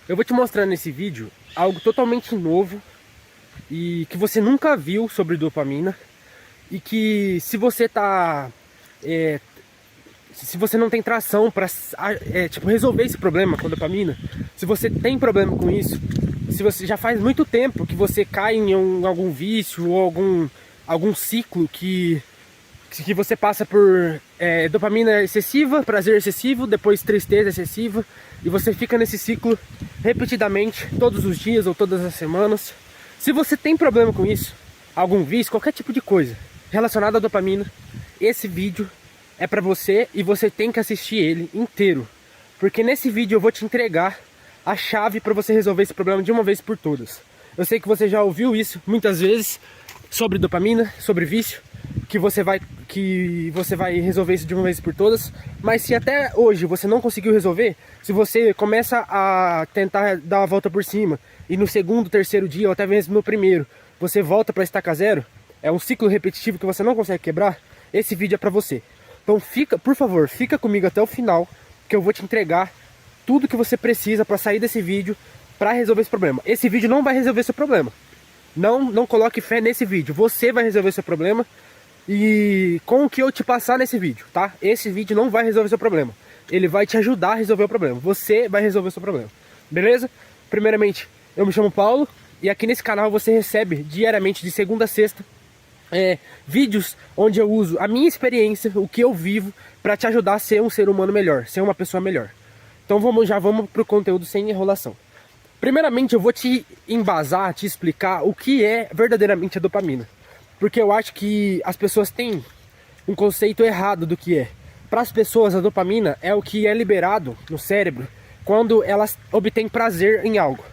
Eu vou te mostrar nesse vídeo algo totalmente novo e que você nunca viu sobre dopamina, e que se você se você não tem tração para tipo, resolver esse problema com a dopamina, se você tem problema com isso, se você já faz muito tempo que você cai em algum vício ou algum ciclo que você passa por dopamina excessiva, prazer excessivo, depois tristeza excessiva, e você fica nesse ciclo repetidamente, todos os dias ou todas as semanas. Se você tem problema com isso, algum vício, qualquer tipo de coisa relacionada à dopamina, esse vídeo é pra você e você tem que assistir ele inteiro, porque nesse vídeo eu vou te entregar a chave para você resolver esse problema de uma vez por todas. Eu sei que você já ouviu isso muitas vezes sobre dopamina, sobre vício, que você vai resolver isso de uma vez por todas, mas se até hoje você não conseguiu resolver, se você começa a tentar dar a volta por cima e no segundo, terceiro dia ou até mesmo no primeiro você volta para estaca zero, é um ciclo repetitivo que você não consegue quebrar, esse vídeo é para você. Então por favor, fica comigo até o final, que eu vou te entregar tudo que você precisa para sair desse vídeo, para resolver esse problema. Esse vídeo não vai resolver seu problema. Não coloque fé nesse vídeo. Você vai resolver seu problema e com o que eu te passar nesse vídeo, tá? Esse vídeo não vai resolver seu problema. Ele vai te ajudar a resolver o problema. Você vai resolver o seu problema. Beleza? Primeiramente, eu me chamo Paulo e aqui nesse canal você recebe diariamente, de segunda a sexta, vídeos onde eu uso a minha experiência, o que eu vivo, para te ajudar a ser um ser humano melhor, ser uma pessoa melhor. Então já vamos pro conteúdo sem enrolação. Primeiramente eu vou te embasar, te explicar o que é verdadeiramente a dopamina, porque eu acho que as pessoas têm um conceito errado do que é. Para as pessoas, a dopamina é o que é liberado no cérebro quando elas obtêm prazer em algo.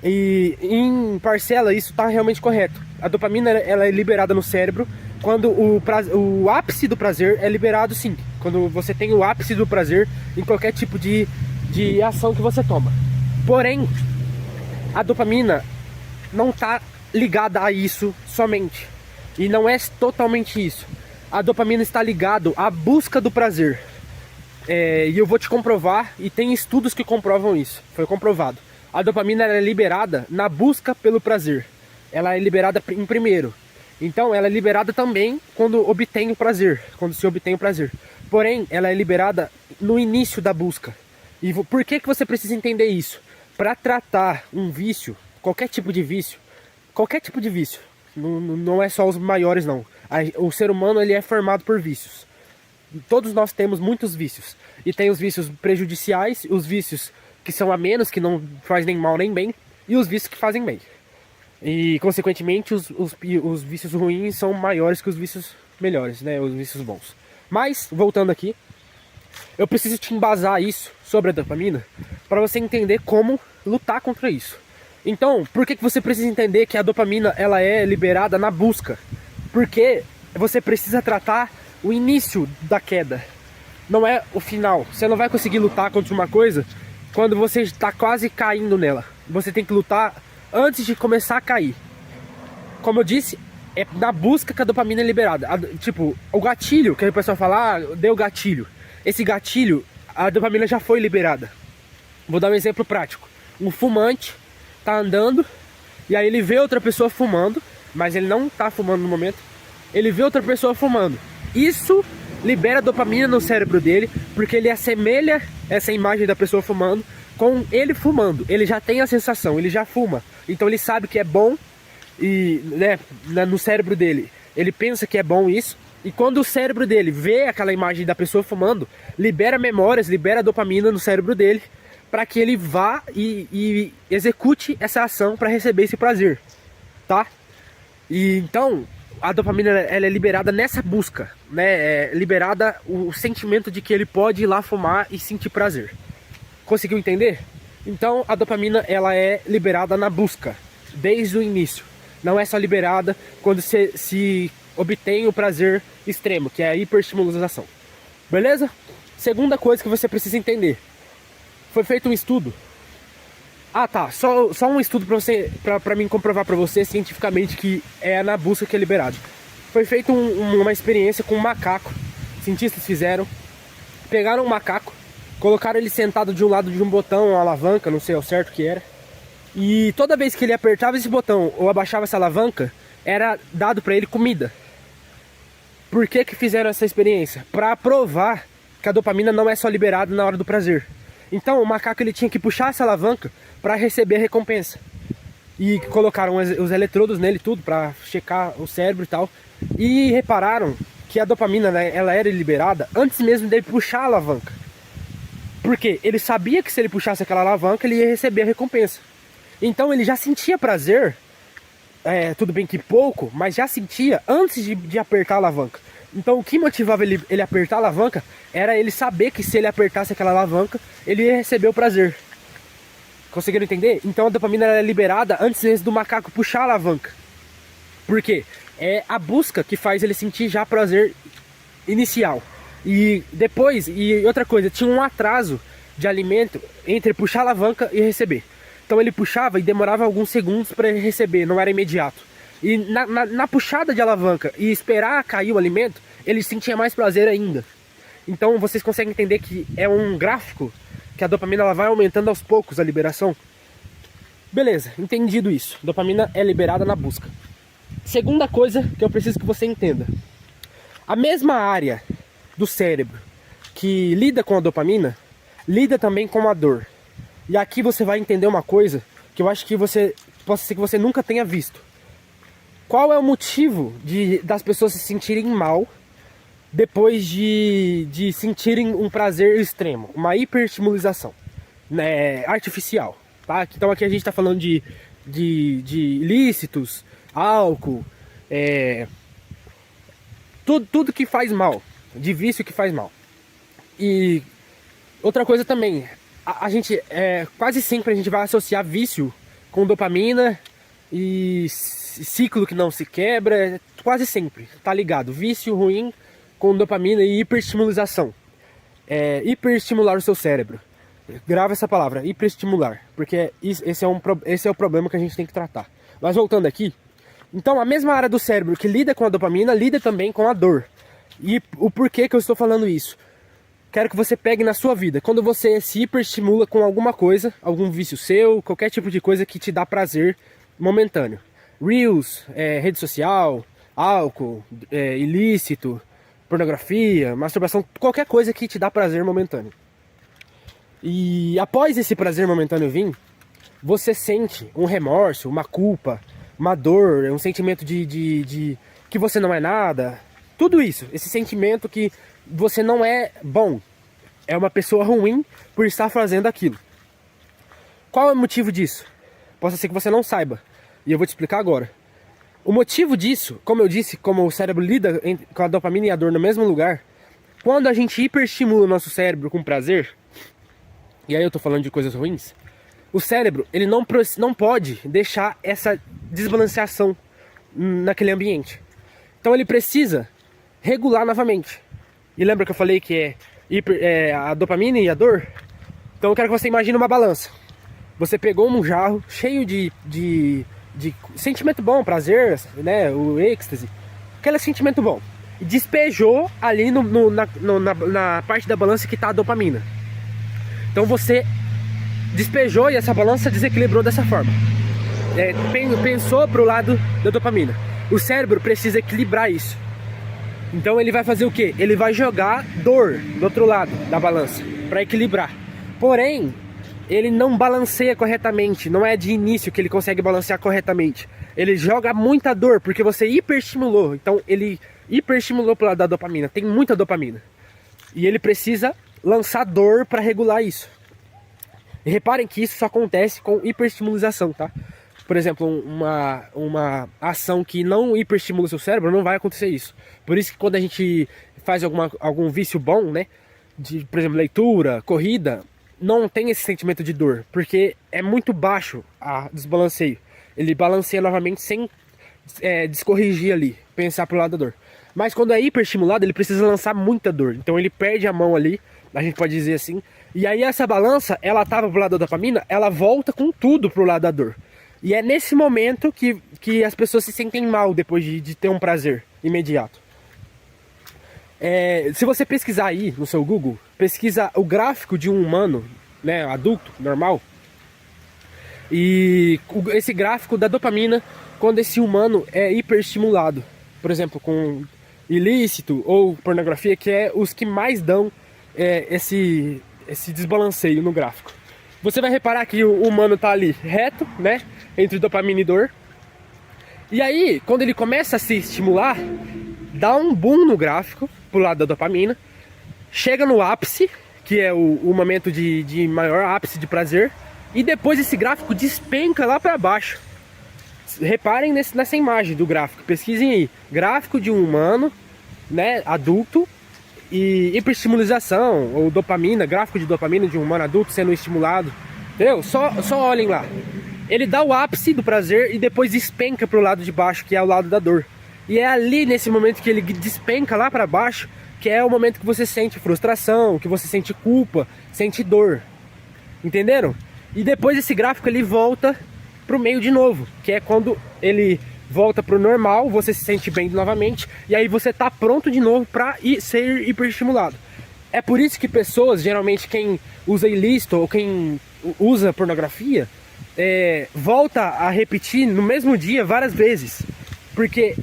E em parcela isso está realmente correto. A dopamina ela é liberada no cérebro quando o ápice do prazer é liberado, sim. Quando você tem o ápice do prazer em qualquer tipo de ação que você toma. Porém, a dopamina não está ligada a isso somente. E não é totalmente isso. A dopamina está ligada à busca do prazer. E eu vou te comprovar, e tem estudos que comprovam isso. Foi comprovado. A dopamina é liberada na busca pelo prazer. Ela é liberada em primeiro. Então ela é liberada também quando obtém o prazer, quando se obtém o prazer. Porém, ela é liberada no início da busca. E por que você precisa entender isso? Para tratar um vício, qualquer tipo de vício, não é só os maiores não. O ser humano ele é formado por vícios. Todos nós temos muitos vícios. E tem os vícios prejudiciais, os vícios que são a menos, que não faz nem mal nem bem, e os vícios que fazem bem. E consequentemente os vícios ruins são maiores que os vícios melhores, né? Os vícios bons. Mas, voltando aqui, eu preciso te embasar isso sobre a dopamina para você entender como lutar contra isso. Então, por que você precisa entender que a dopamina ela é liberada na busca? Porque você precisa tratar o início da queda, não é o final. Você não vai conseguir lutar contra uma coisa quando você está quase caindo nela. Você tem que lutar antes de começar a cair. Como eu disse, é na busca que a dopamina é liberada. Tipo, o gatilho, que a pessoa fala, deu gatilho. Esse gatilho, a dopamina já foi liberada. Vou dar um exemplo prático. Um fumante tá andando e aí ele vê outra pessoa fumando, mas ele não tá fumando no momento. Ele vê outra pessoa fumando. Isso libera dopamina no cérebro dele, porque ele assemelha essa imagem da pessoa fumando com ele fumando. Ele já tem a sensação, ele já fuma. Então ele sabe que é bom e, né, no cérebro dele, ele pensa que é bom isso. E quando o cérebro dele vê aquela imagem da pessoa fumando, libera memórias, libera dopamina no cérebro dele, para que ele vá e execute essa ação para receber esse prazer, tá? E então a dopamina ela é liberada nessa busca, né? É liberada o sentimento de que ele pode ir lá fumar e sentir prazer. Conseguiu entender? Então a dopamina ela é liberada na busca, desde o início. Não é só liberada quando se obtém o prazer extremo, que é a hiperestimulação. Beleza? Segunda coisa que você precisa entender. Foi feito um estudo. Só um estudo para mim comprovar para você cientificamente que é na busca que é liberado. Foi feita uma experiência com um macaco. Cientistas pegaram um macaco Colocaram ele sentado de um lado de um botão, uma alavanca, não sei ao certo o que era. E toda vez que ele apertava esse botão ou abaixava essa alavanca, era dado pra ele comida. Por que que fizeram essa experiência? Pra provar que a dopamina não é só liberada na hora do prazer. Então o macaco ele tinha que puxar essa alavanca para receber a recompensa. E colocaram os eletrodos nele tudo para checar o cérebro e tal. E repararam que a dopamina, né, ela era liberada antes mesmo dele puxar a alavanca. Porque ele sabia que se ele puxasse aquela alavanca ele ia receber a recompensa. Então ele já sentia prazer, tudo bem que pouco, mas já sentia antes de apertar a alavanca. Então o que motivava ele apertar a alavanca era ele saber que se ele apertasse aquela alavanca, ele ia receber o prazer. Conseguiram entender? Então a dopamina é liberada antes mesmo do macaco puxar a alavanca. Por quê? É a busca que faz ele sentir já prazer inicial. E depois, e outra coisa, tinha um atraso de alimento entre puxar a alavanca e receber. Então ele puxava e demorava alguns segundos para ele receber, não era imediato. E na puxada de alavanca e esperar cair o alimento, ele sentia mais prazer ainda. Então vocês conseguem entender que é um gráfico que a dopamina ela vai aumentando aos poucos a liberação. Beleza, entendido isso. Dopamina é liberada na busca. Segunda coisa que eu preciso que você entenda. A mesma área do cérebro que lida com a dopamina, lida também com a dor. E aqui você vai entender uma coisa que eu acho que possa ser que você nunca tenha visto. Qual é o motivo das pessoas se sentirem mal depois de sentirem um prazer extremo? Uma hiperestimulação, né, artificial. Tá? Então aqui a gente está falando de ilícitos, álcool, tudo que faz mal, de vício que faz mal. E outra coisa também, a gente quase sempre a gente vai associar vício com dopamina e ciclo que não se quebra, quase sempre, tá ligado? Vício ruim com dopamina e hiperestimulação. Hiperestimular o seu cérebro. Grava essa palavra, hiperestimular, porque esse é o problema que a gente tem que tratar. Mas voltando aqui, então a mesma área do cérebro que lida com a dopamina, lida também com a dor. E o porquê que eu estou falando isso? Quero que você pegue na sua vida. Quando você se hiperestimula com alguma coisa, algum vício seu, qualquer tipo de coisa que te dá prazer momentâneo. Reels, rede social, álcool, ilícito, pornografia, masturbação, qualquer coisa que te dá prazer momentâneo. E após esse prazer momentâneo vir, você sente um remorso, uma culpa, uma dor, um sentimento de que você não é nada. Tudo isso, esse sentimento que você não é bom, é uma pessoa ruim por estar fazendo aquilo. Qual é o motivo disso? Pode ser que você não saiba, e eu vou te explicar agora. O motivo disso, como eu disse, como o cérebro lida com a dopamina e a dor no mesmo lugar, quando a gente hiperestimula o nosso cérebro com prazer, e aí eu tô falando de coisas ruins, o cérebro ele não pode deixar essa desbalanceação naquele ambiente. Então ele precisa regular novamente. E lembra que eu falei que a dopamina e a dor? Então eu quero que você imagine uma balança. Você pegou um jarro cheio de sentimento bom, prazer, né, o êxtase, aquele sentimento bom, e despejou ali na parte da balança que está a dopamina. Então você despejou e essa balança desequilibrou dessa forma. Pensou para o lado da dopamina. O cérebro precisa equilibrar isso. Então ele vai fazer o quê? Ele vai jogar dor do outro lado da balança para equilibrar. Porém, ele não balanceia corretamente. Não é de início que ele consegue balancear corretamente. Ele joga muita dor porque você hiperestimulou. Então ele hiperestimulou pro lado da dopamina. Tem muita dopamina. E ele precisa lançar dor para regular isso. E reparem que isso só acontece com hiperestimulação, tá? Por exemplo, uma ação que não hiperestimula o seu cérebro, não vai acontecer isso. Por isso que quando a gente faz algum vício bom, né? Por exemplo, leitura, corrida, não tem esse sentimento de dor, porque é muito baixo a desbalanceio. Ele balanceia novamente sem descorrigir ali, pensar pro lado da dor. Mas quando é hiperestimulado, ele precisa lançar muita dor. Então ele perde a mão ali, a gente pode dizer assim. E aí essa balança, ela tava pro lado da dopamina, ela volta com tudo pro lado da dor. E é nesse momento que as pessoas se sentem mal depois de ter um prazer imediato. Se você pesquisar aí no seu Google, pesquisa o gráfico de um humano, né, adulto, normal, e esse gráfico da dopamina quando esse humano é hiperestimulado, por exemplo, com ilícito ou pornografia, que é os que mais dão esse desbalanceio no gráfico. Você vai reparar que o humano tá ali reto, né, entre dopamina e dor. E aí, quando ele começa a se estimular, dá um boom no gráfico pro lado da dopamina, chega no ápice, que é o momento de maior ápice de prazer, e depois esse gráfico despenca lá para baixo. Reparem nessa imagem do gráfico, pesquisem aí, gráfico de um humano, né, adulto, e hiperestimulização, ou dopamina, gráfico de dopamina de um humano adulto sendo estimulado, entendeu? Só olhem lá. Ele dá o ápice do prazer e depois despenca pro lado de baixo, que é o lado da dor. E é ali, nesse momento que ele despenca lá para baixo, que é o momento que você sente frustração, que você sente culpa, sente dor. Entenderam? E depois esse gráfico ele volta pro meio de novo, que é quando ele volta pro normal, você se sente bem novamente, e aí você tá pronto de novo para ser hiperestimulado. É por isso que pessoas, geralmente quem usa ilícito ou quem usa pornografia, volta a repetir no mesmo dia várias vezes, porque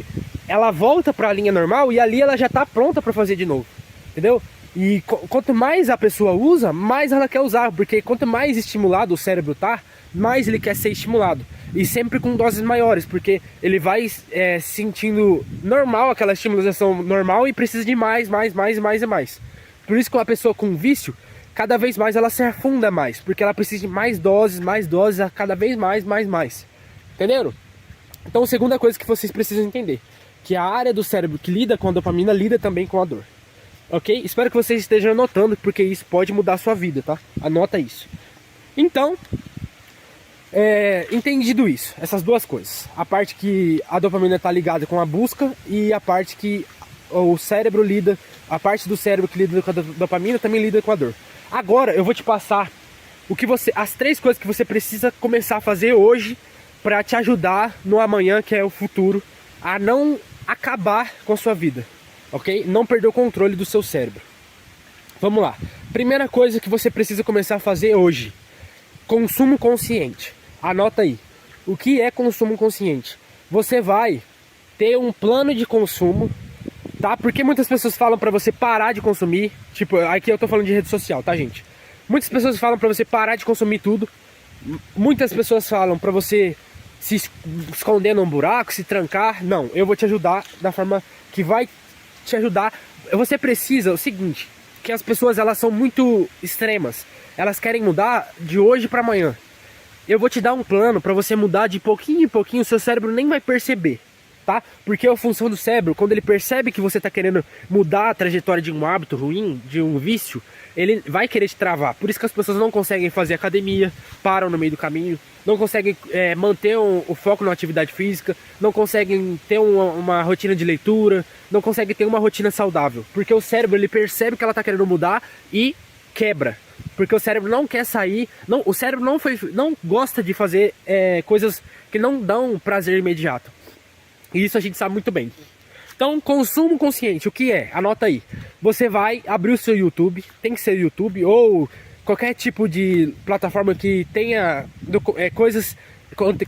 ela volta para a linha normal e ali ela já tá pronta para fazer de novo, entendeu? E quanto mais a pessoa usa, mais ela quer usar, porque quanto mais estimulado o cérebro tá, mais ele quer ser estimulado. E sempre com doses maiores, porque ele vai sentindo normal, aquela estimulação normal, e precisa de mais. Por isso que uma pessoa com vício, cada vez mais ela se afunda mais, porque ela precisa de mais doses, cada vez mais. Entenderam? Então, a segunda coisa que vocês precisam entender, que a área do cérebro que lida com a dopamina lida também com a dor. Ok? Espero que vocês estejam anotando, porque isso pode mudar a sua vida, tá? Anota isso. Então, entendido isso, essas duas coisas. A parte que a dopamina está ligada com a busca e a parte que o cérebro lida, a parte do cérebro que lida com a dopamina também lida com a dor. Agora eu vou te passar as 3 coisas que você precisa começar a fazer hoje para te ajudar no amanhã, que é o futuro, a não acabar com a sua vida. Ok? Não perder o controle do seu cérebro. Vamos lá. Primeira coisa que você precisa começar a fazer hoje: consumo consciente. Anota aí. O que é consumo consciente? Você vai ter um plano de consumo, tá? Porque muitas pessoas falam pra você parar de consumir. Tipo, aqui eu tô falando de rede social, tá, gente? Muitas pessoas falam pra você parar de consumir tudo. Muitas pessoas falam pra você se esconder num buraco, se trancar. Não, eu vou te ajudar da forma que vai te ajudar. Você precisa, o seguinte, que as pessoas elas são muito extremas. Elas querem mudar de hoje para amanhã. Eu vou te dar um plano para você mudar de pouquinho em pouquinho, o seu cérebro nem vai perceber, tá? Porque a função do cérebro, quando ele percebe que você tá querendo mudar a trajetória de um hábito ruim, de um vício, ele vai querer te travar. Por isso que as pessoas não conseguem fazer academia, param no meio do caminho, não conseguem manter o foco na atividade física, não conseguem ter uma rotina de leitura, não conseguem ter uma rotina saudável. Porque o cérebro ele percebe que ela tá querendo mudar e quebra. Porque o cérebro não quer sair, o cérebro não gosta de fazer coisas que não dão prazer imediato. E isso a gente sabe muito bem. Então, consumo consciente, o que é? Anota aí. Você vai abrir o seu YouTube, tem que ser YouTube ou qualquer tipo de plataforma que tenha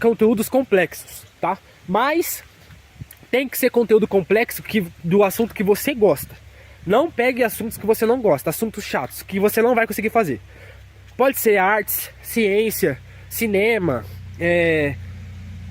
conteúdos complexos, tá? Mas tem que ser conteúdo complexo do assunto que você gosta. Não pegue assuntos que você não gosta, assuntos chatos, que você não vai conseguir fazer. Pode ser artes, ciência, cinema,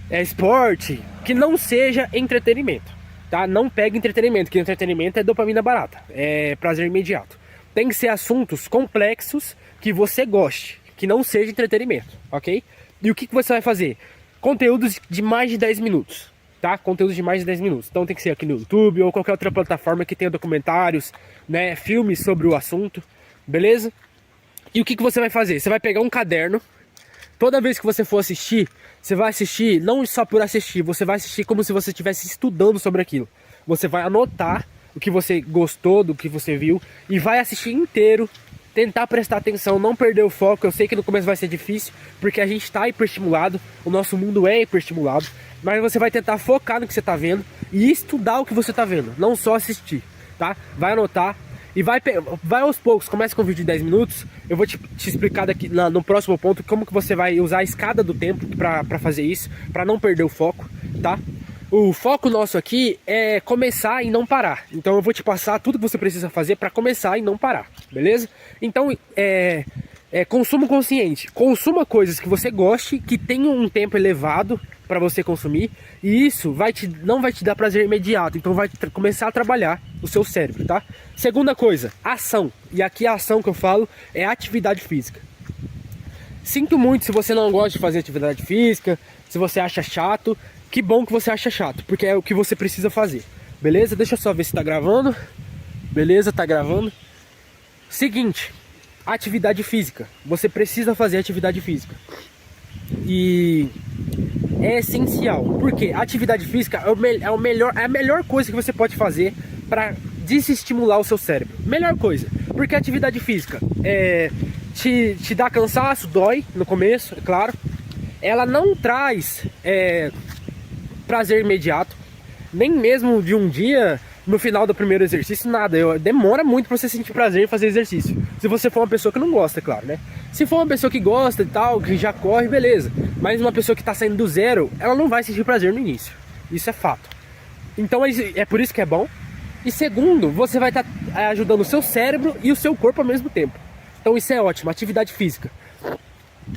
esporte, que não seja entretenimento, tá? Não pegue entretenimento, que entretenimento é dopamina barata, é prazer imediato. Tem que ser assuntos complexos que você goste, que não seja entretenimento, ok? E o que você vai fazer? Conteúdos de mais de 10 minutos, tá? Conteúdos de mais de 10 minutos. Então tem que ser aqui no YouTube ou qualquer outra plataforma que tenha documentários, né, filmes sobre o assunto, beleza? E o que você vai fazer? Você vai pegar um caderno. Toda vez que você for assistir, você vai assistir não só por assistir, você vai assistir como se você estivesse estudando sobre aquilo. Você vai anotar o que você gostou, do que você viu, e vai assistir inteiro, tentar prestar atenção, não perder o foco. Eu sei que no começo vai ser difícil, porque a gente está hiperestimulado, o nosso mundo é hiperestimulado, mas você vai tentar focar no que você está vendo e estudar o que você está vendo, não só assistir, tá? Vai anotar e vai aos poucos. Começa com um vídeo de 10 minutos. Eu vou te explicar daqui no próximo ponto como que você vai usar a escada do tempo pra fazer isso, pra não perder o foco, tá? O foco nosso aqui é começar e não parar. Então eu vou te passar tudo que você precisa fazer para começar e não parar, beleza? Então consumo consciente. Consuma coisas que você goste, que tenham um tempo elevado para você consumir. E isso não vai te dar prazer imediato. Então vai começar a trabalhar o seu cérebro, tá? Segunda coisa, ação. E aqui a ação que eu falo é atividade física. Sinto muito se você não gosta de fazer atividade física, se você acha chato. Que bom que você acha chato, porque é o que você precisa fazer. Beleza? Deixa eu só ver se tá gravando. Beleza, tá gravando. Seguinte, atividade física. Você precisa fazer atividade física. E é essencial, porque atividade física é a melhor coisa que você pode fazer para desestimular o seu cérebro. Melhor coisa, porque a atividade física te dá cansaço, dói no começo, é claro. Ela não traz prazer imediato, nem mesmo de um dia no final do primeiro exercício, nada. Demora muito pra você sentir prazer em fazer exercício, se você for uma pessoa que não gosta, é claro, né? Se for uma pessoa que gosta e tal, que já corre, beleza. Mas uma pessoa que tá saindo do zero, ela não vai sentir prazer no início. Isso é fato. Então é por isso que é bom. E segundo, você vai estar ajudando o seu cérebro e o seu corpo ao mesmo tempo. Então isso é ótimo, atividade física.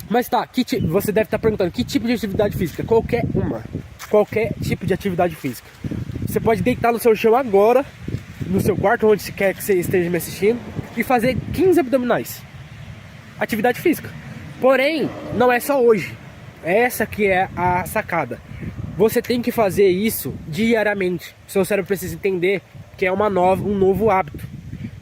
Mas tá, você deve estar perguntando, que tipo de atividade física? Qualquer tipo de atividade física. Você pode deitar no seu chão agora, no seu quarto, onde quer que você esteja me assistindo, e fazer 15 abdominais. Atividade física. Porém, não é só hoje. Essa que é a sacada. Você tem que fazer isso diariamente. Seu cérebro precisa entender que é um novo hábito.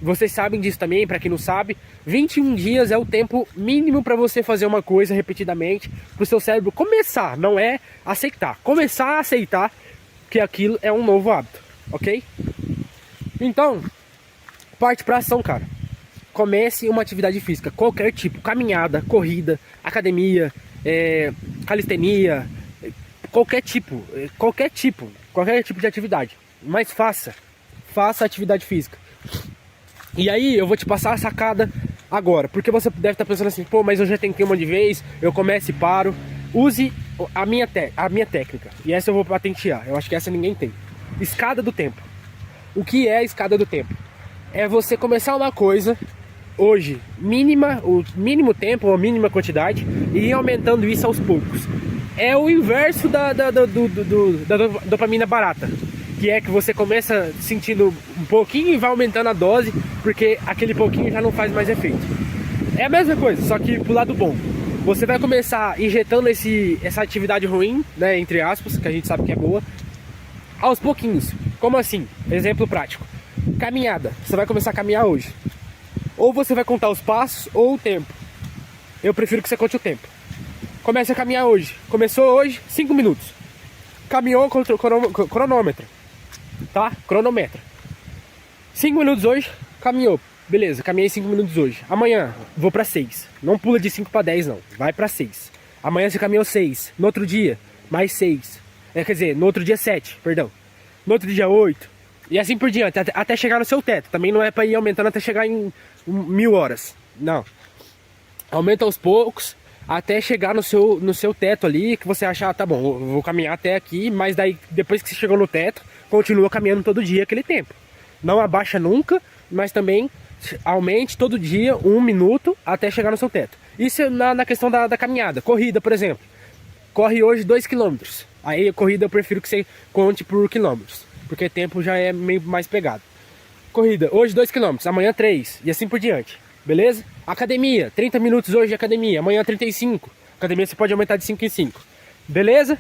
Vocês sabem disso também, para quem não sabe, 21 dias é o tempo mínimo para você fazer uma coisa repetidamente, para o seu cérebro começar, não é aceitar, começar a aceitar que aquilo é um novo hábito, ok? Então, parte para ação, cara. Comece uma atividade física, qualquer tipo, caminhada, corrida, academia, calistenia, qualquer tipo de atividade, mas faça atividade física. E aí eu vou te passar a sacada agora, porque você deve estar pensando assim, pô, mas eu já tentei uma de vez, eu começo e paro. Use a minha técnica, e essa eu vou patentear, eu acho que essa ninguém tem. Escada do tempo. O que é a escada do tempo? É você começar uma coisa hoje, o mínimo tempo, ou a mínima quantidade, e ir aumentando isso aos poucos. É o inverso da dopamina barata, que é que você começa sentindo um pouquinho e vai aumentando a dose, porque aquele pouquinho já não faz mais efeito. É a mesma coisa, só que pro lado bom. Você vai começar injetando essa atividade ruim, né, entre aspas, que a gente sabe que é boa, aos pouquinhos. Como assim? Exemplo prático. Caminhada. Você vai começar a caminhar hoje. Ou você vai contar os passos ou o tempo. Eu prefiro que você conte o tempo. Comece a caminhar hoje. Começou hoje, 5 minutos. Caminhou com o cronômetro. Tá? Cronometra. 5 minutos hoje, caminhou. Beleza, caminhei 5 minutos hoje. Amanhã, vou pra 6. Não pula de 5 pra 10 não. Vai pra 6. Amanhã você caminhou 6. No outro dia, mais 6. Quer dizer, no outro dia 7, perdão. No outro dia 8. E assim por diante, até chegar no seu teto. Também não é pra ir aumentando até chegar em 1000 horas. Não. Aumenta aos poucos, até chegar no seu teto ali, que você achar, tá bom, vou caminhar até aqui, mas daí, depois que você chegou no teto, continua caminhando todo dia aquele tempo. Não abaixa nunca, mas também aumente todo dia 1 minuto até chegar no seu teto. Isso é na questão da caminhada. Corrida, por exemplo. Corre hoje 2 km. Aí a corrida eu prefiro que você conte por quilômetros, porque tempo já é meio mais pegado. Corrida, hoje 2 km, amanhã 3, e assim por diante. Beleza? Academia, 30 minutos hoje de academia, amanhã 35. Academia você pode aumentar de 5 em 5. Beleza?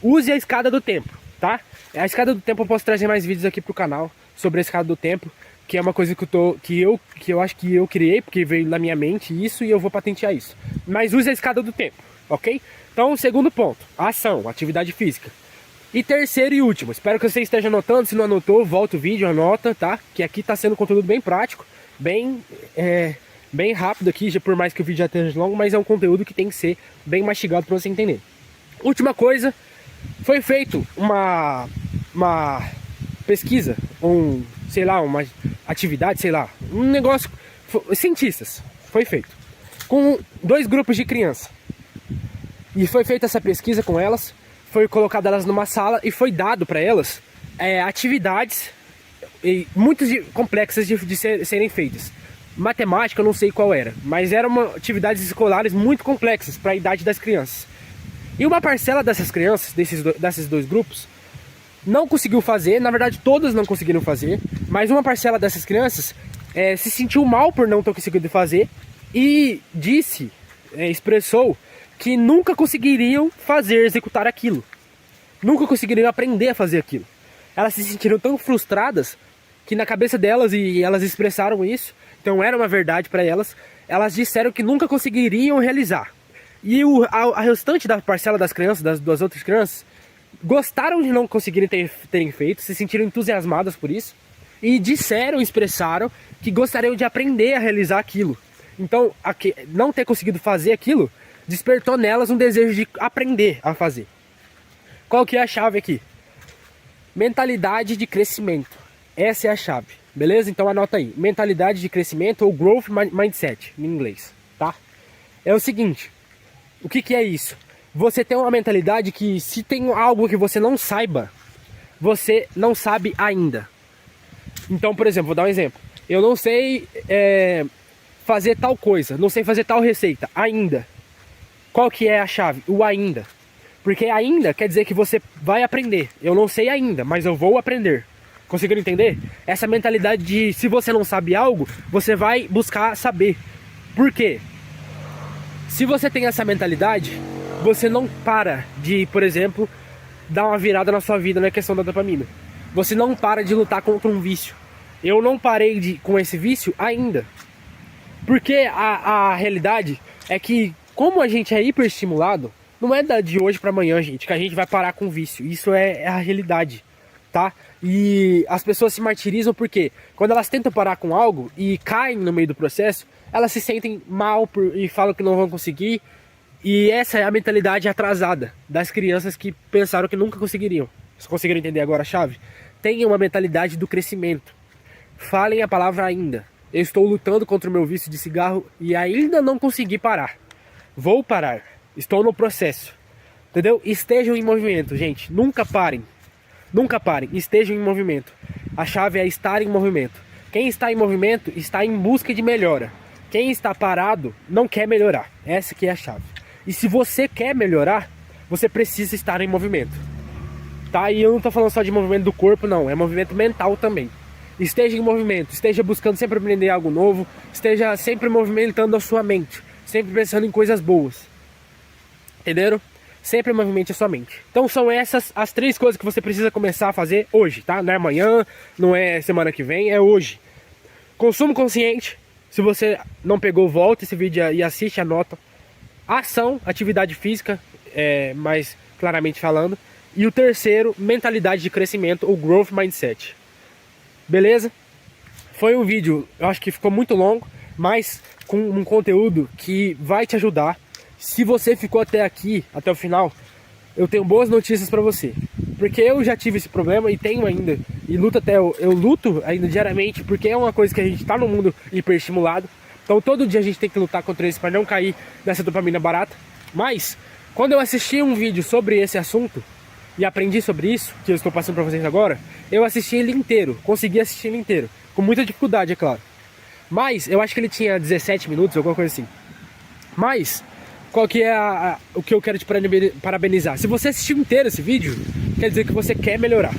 Use a escada do tempo, tá? A escada do tempo eu posso trazer mais vídeos aqui pro canal sobre a escada do tempo, que é uma coisa que eu acho que eu criei, porque veio na minha mente isso e eu vou patentear isso. Mas use a escada do tempo, ok? Então, segundo ponto, ação, atividade física. E terceiro e último, espero que você esteja anotando, se não anotou, volta o vídeo, anota, tá? Que aqui tá sendo conteúdo bem prático, bem rápido aqui, já por mais que o vídeo já esteja longo, mas é um conteúdo que tem que ser bem mastigado para você entender. Última coisa, foi feito uma pesquisa, sei lá, uma atividade, sei lá, um negócio, cientistas, foi feito com 2 grupos de crianças. E foi feita essa pesquisa com elas, foi colocado elas numa sala e foi dado para elas atividades muito complexas de serem feitas. Matemática eu não sei qual era, mas eram atividades escolares muito complexas para a idade das crianças. E uma parcela dessas crianças, desses 2 grupos, não conseguiu fazer, na verdade todas não conseguiram fazer, mas uma parcela dessas crianças se sentiu mal por não ter conseguido fazer e expressou que nunca conseguiriam executar aquilo. Nunca conseguiriam aprender a fazer aquilo. Elas se sentiram tão frustradas que na cabeça delas, e elas expressaram isso, então era uma verdade para elas, elas disseram que nunca conseguiriam realizar. E a restante da parcela das crianças, das outras crianças, gostaram de não conseguirem terem feito, se sentiram entusiasmadas por isso, e expressaram que gostariam de aprender a realizar aquilo. Então, não ter conseguido fazer aquilo despertou nelas um desejo de aprender a fazer. Qual que é a chave aqui? Mentalidade de crescimento. Essa é a chave, beleza? Então anota aí, mentalidade de crescimento ou growth mindset em inglês, tá? É o seguinte, o que é isso? Você tem uma mentalidade que se tem algo que você não saiba, você não sabe ainda. Então, por exemplo, vou dar um exemplo. Eu não sei fazer tal coisa, não sei fazer tal receita ainda. Qual que é a chave? O ainda. Porque ainda quer dizer que você vai aprender. Eu não sei ainda, mas eu vou aprender. Conseguiram entender? Essa mentalidade de se você não sabe algo, você vai buscar saber. Por quê? Se você tem essa mentalidade, você não para de, por exemplo, dar uma virada na sua vida na questão da dopamina. Você não para de lutar contra um vício. Eu não parei com esse vício ainda. Porque a realidade é que, como a gente é hiperestimulado, não é de hoje para amanhã, gente, que a gente vai parar com o vício. Isso é a realidade, tá? E as pessoas se martirizam porque quando elas tentam parar com algo e caem no meio do processo, elas se sentem mal e falam que não vão conseguir. E essa é a mentalidade atrasada das crianças que pensaram que nunca conseguiriam. Vocês conseguiram entender agora a chave? Tenham uma mentalidade do crescimento. Falem a palavra ainda. Eu estou lutando contra o meu vício de cigarro e ainda não consegui parar. Vou parar. Estou no processo. Entendeu? Estejam em movimento, gente. Nunca parem. Nunca parem. Estejam em movimento. A chave é estar em movimento. Quem está em movimento está em busca de melhora. Quem está parado não quer melhorar. Essa que é a chave. E se você quer melhorar, você precisa estar em movimento. Tá? E eu não estou falando só de movimento do corpo, não. É movimento mental também. Esteja em movimento. Esteja buscando sempre aprender algo novo. Esteja sempre movimentando a sua mente. Sempre pensando em coisas boas. Entenderam? Sempre movimente a sua mente. Então são essas as 3 coisas que você precisa começar a fazer hoje, tá? Não é amanhã, não é semana que vem, é hoje. Consumo consciente. Se você não pegou, volta esse vídeo e assiste, anota. Ação, atividade física, mais claramente falando. E o terceiro, mentalidade de crescimento ou growth mindset. Beleza? Foi um vídeo, eu acho que ficou muito longo, mas com um conteúdo que vai te ajudar. Se você ficou até aqui, até o final, eu tenho boas notícias pra você. Porque eu já tive esse problema e tenho ainda. E eu luto ainda diariamente, porque é uma coisa que a gente tá no mundo hiperestimulado. Então todo dia a gente tem que lutar contra isso para não cair nessa dopamina barata. Mas, quando eu assisti um vídeo sobre esse assunto e aprendi sobre isso, que eu estou passando para vocês agora, eu assisti ele inteiro, consegui assistir ele inteiro. Com muita dificuldade, é claro. Mas, eu acho que ele tinha 17 minutos, alguma coisa assim. Mas, qual que é o que eu quero te parabenizar? Se você assistiu inteiro esse vídeo, quer dizer que você quer melhorar.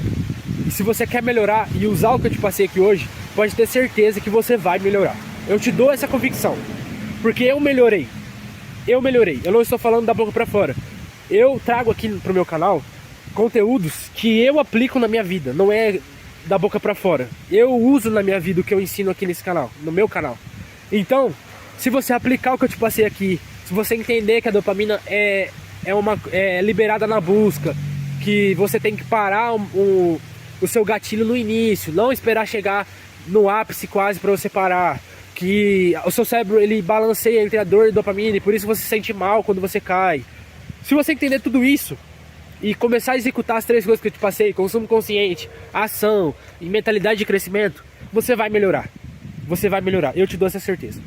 E se você quer melhorar e usar o que eu te passei aqui hoje, pode ter certeza que você vai melhorar. Eu te dou essa convicção. Porque eu melhorei. Eu não estou falando da boca pra fora. Eu trago aqui pro meu canal conteúdos que eu aplico na minha vida. Não é da boca pra fora. Eu uso na minha vida o que eu ensino aqui nesse canal, no meu canal. Então, se você aplicar o que eu te passei aqui, se você entender que a dopamina é liberada na busca, que você tem que parar o seu gatilho no início, não esperar chegar no ápice quase para você parar, que o seu cérebro ele balanceia entre a dor e a dopamina e por isso você se sente mal quando você cai. Se você entender tudo isso, e começar a executar as 3 coisas que eu te passei, consumo consciente, ação e mentalidade de crescimento, você vai melhorar. Você vai melhorar, eu te dou essa certeza.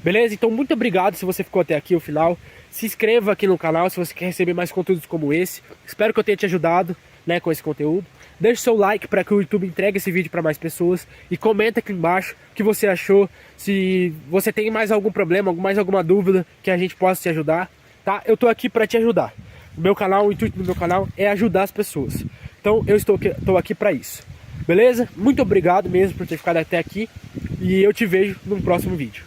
Beleza? Então muito obrigado se você ficou até aqui o final. Se inscreva aqui no canal se você quer receber mais conteúdos como esse. Espero que eu tenha te ajudado, né, com esse conteúdo. Deixe seu like para que o YouTube entregue esse vídeo para mais pessoas. E comenta aqui embaixo o que você achou. Se você tem mais algum problema, mais alguma dúvida que a gente possa te ajudar, tá? Eu tô aqui para te ajudar. O intuito do meu canal é ajudar as pessoas. Então eu estou aqui para isso. Beleza? Muito obrigado mesmo por ter ficado até aqui. E eu te vejo no próximo vídeo.